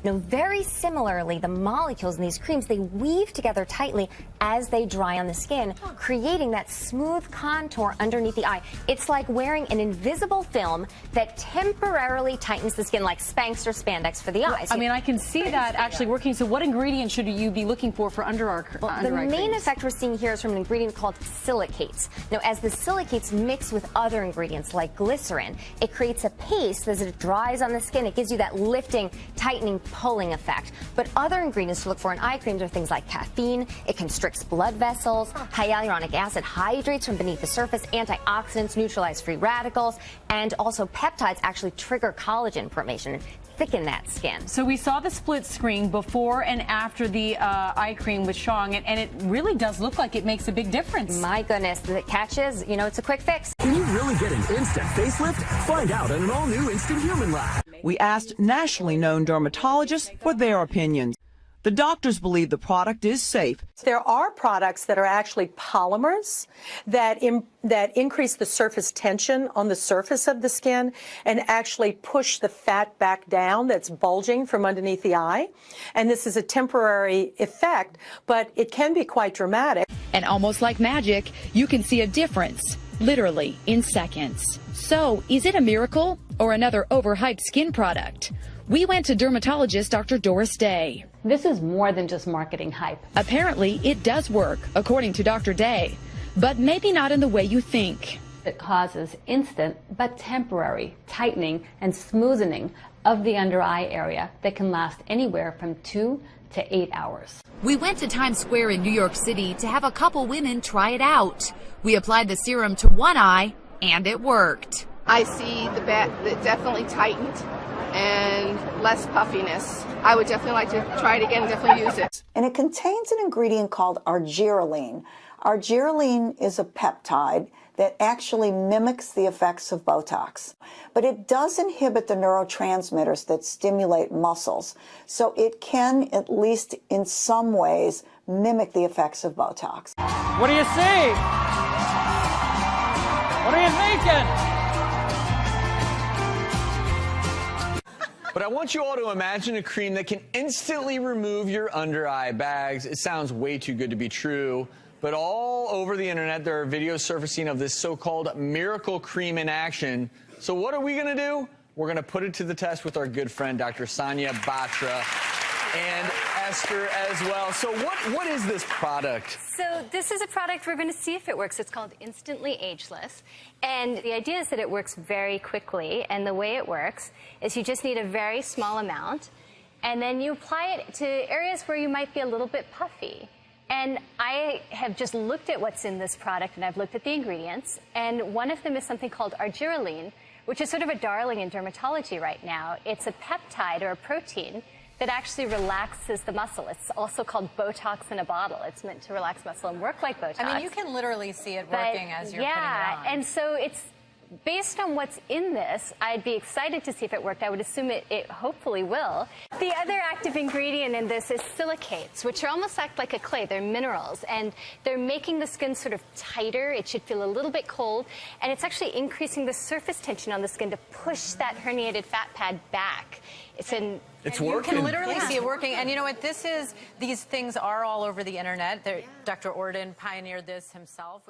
Very similarly, the molecules in these creams, they weave together tightly as they dry on the skin, creating that smooth contour underneath the eye. It's like wearing an invisible film that temporarily tightens the skin, like Spanx or spandex for the eyes. I mean, I can see that actually working. So what ingredient should you be looking for under eye The main creams? effect we're seeing here is from an ingredient called silicates. Now, as the silicates mix with other ingredients like glycerin, it creates a paste as it dries on the skin. It gives you that lifting, tightening, pulling effect. But other ingredients to look for in eye creams are things like caffeine. It constricts blood vessels. Hyaluronic acid hydrates from beneath the surface. Antioxidants neutralize free radicals. And also peptides actually trigger collagen formation and thicken that skin. So we saw the split screen before and after the eye cream with Shang, and it really does look like it makes a big difference. My goodness, the catch is, it's a quick fix. Can you really get an instant facelift? Find out in an all-new Instant Human Lab. We asked nationally known dermatologists for their opinions. The doctors believe the product is safe. There are products that are actually polymers that increase the surface tension on the surface of the skin and actually push the fat back down that's bulging from underneath the eye. And this is a temporary effect, but it can be quite dramatic. And almost like magic, you can see a difference, literally in seconds. So, is it a miracle or another overhyped skin product? We went to dermatologist Dr. Doris Day. This is more than just marketing hype. Apparently, it does work, according to Dr. Day, but maybe not in the way you think. It causes instant but temporary tightening and smoothening of the under eye area that can last anywhere from 2 to 8 hours. We went to Times Square in New York City to have a couple women try it out. We applied the serum to one eye, and it worked. I see the back that definitely tightened and less puffiness. I would definitely like to try it again, definitely use it. And it contains an ingredient called argireline. Argireline is a peptide that actually mimics the effects of Botox, but it does inhibit the neurotransmitters that stimulate muscles. So it can, at least in some ways, mimic the effects of Botox. What do you see? What are you thinking? But I want you all to imagine a cream that can instantly remove your under eye bags. It sounds way too good to be true, but all over the internet there are videos surfacing of this so-called miracle cream in action. So what are we going to do? We're going to put it to the test with our good friend Dr. Sonia Batra and Esther as well. So what is this product? So this is a product we're going to see if it works. It's called Instantly Ageless. And the idea is that it works very quickly. And the way it works is you just need a very small amount. And then you apply it to areas where you might be a little bit puffy. And I have just looked at what's in this product, and I've looked at the ingredients. And one of them is something called argireline, which is sort of a darling in dermatology right now. It's a peptide or a protein that actually relaxes the muscle. It's also called Botox in a bottle. It's meant to relax muscle and work like Botox. I mean, you can literally see it working as you're putting it on. And so it's based on what's in this, I'd be excited to see if it worked. I would assume it hopefully will. The other active ingredient in this is silicates, which are almost act like a clay. They're minerals, and they're making the skin sort of tighter. It should feel a little bit cold, and it's actually increasing the surface tension on the skin to push that herniated fat pad back. It's working. You can literally Yeah. see it working. And you know what? These things are all over the internet. Dr. Orden pioneered this himself.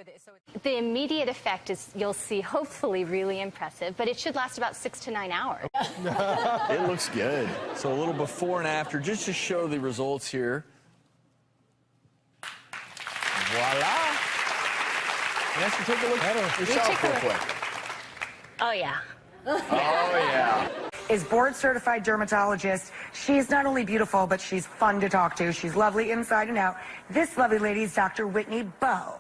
The immediate effect is, you'll see, hopefully really impressive, but it should last about 6 to 9 hours. It looks good. So a little before and after, just to show the results here. Voila. Yes, take a look at it yourself real quick. Oh, yeah. Oh, yeah. Is board-certified dermatologist. She's not only beautiful, but she's fun to talk to. She's lovely inside and out. This lovely lady is Dr. Whitney Bowe.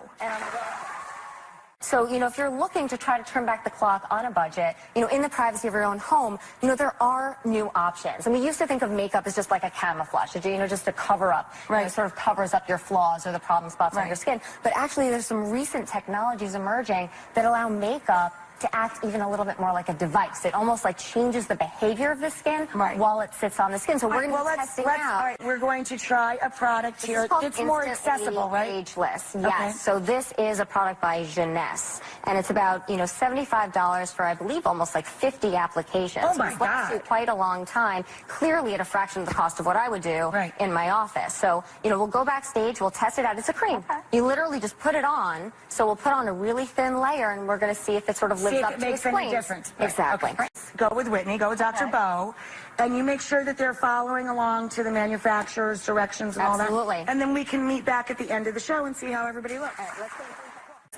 So, if you're looking to try to turn back the clock on a budget, in the privacy of your own home, there are new options. And we used to think of makeup as just like a camouflage, just to cover up, it sort of covers up your flaws or the problem spots on your skin. But actually, there's some recent technologies emerging that allow makeup to act even a little bit more like a device. It almost like changes the behavior of the skin while it sits on the skin. So we're going to be testing out. All right, we're going to try a product here. It's more accessible, right? Ageless, yes. Okay. So this is a product by Jeunesse, and it's about $75 for, I believe, almost like 50 applications. Oh my God! God. You quite a long time. Clearly, at a fraction of the cost of what I would do in my office. So we'll go backstage, we'll test it out. It's a cream. Okay. You literally just put it on. So we'll put on a really thin layer, and we're going to see if it sort of lives up to its claims. Any difference. Exactly. Okay. Go with Whitney, go with Dr. Bo, and you make sure that they're following along to the manufacturer's directions and all that. Absolutely. And then we can meet back at the end of the show and see how everybody looks.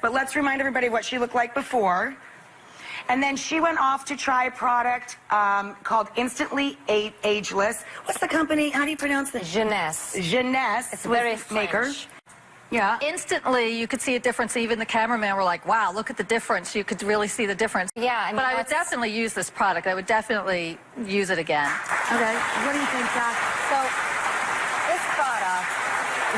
But let's remind everybody what she looked like before. And then she went off to try a product called Instantly Ageless. What's the company? How do you pronounce this? Jeunesse. Jeunesse. It's very maker. French. Yeah. Instantly, you could see a difference. Even the cameraman were like, wow, look at the difference. You could really see the difference. Yeah, but I would definitely use this product. I would definitely use it again. Okay. What do you think, Doc? So this product,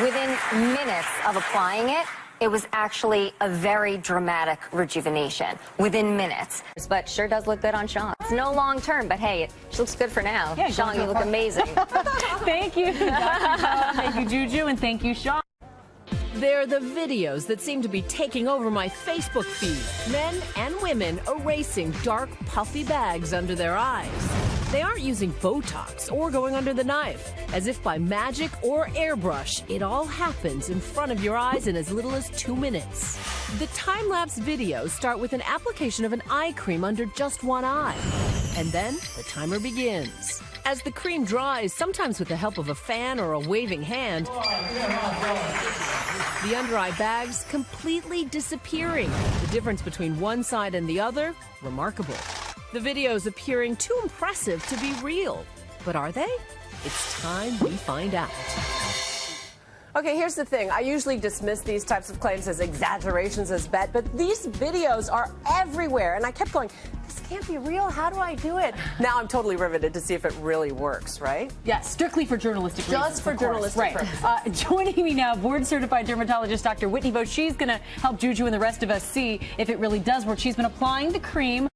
within minutes of applying it, it was actually a very dramatic rejuvenation within minutes. But sure does look good on Sean. It's no long term, but hey, she looks good for now. Yeah, Sean, you look amazing. Thank you, Dr. Bo. Thank you, Juju, and thank you, Sean. They're the videos that seem to be taking over my Facebook feed. Men and women erasing dark, puffy bags under their eyes. They aren't using Botox or going under the knife. As if by magic or airbrush, it all happens in front of your eyes in as little as 2 minutes. The time-lapse videos start with an application of an eye cream under just one eye. And then the timer begins. As the cream dries, sometimes with the help of a fan or a waving hand, the under-eye bags completely disappearing. The difference between one side and the other, remarkable. The videos appearing too impressive to be real. But are they? It's time we find out. Okay, here's the thing. I usually dismiss these types of claims as exaggerations, as bet, but these videos are everywhere. And I kept going, this can't be real. How do I do it? Now I'm totally riveted to see if it really works, right? Yeah, strictly for journalistic reasons. Just for journalistic purposes. Joining me now, board-certified dermatologist Dr. Whitney Bo. She's going to help Juju and the rest of us see if it really does work. She's been applying the cream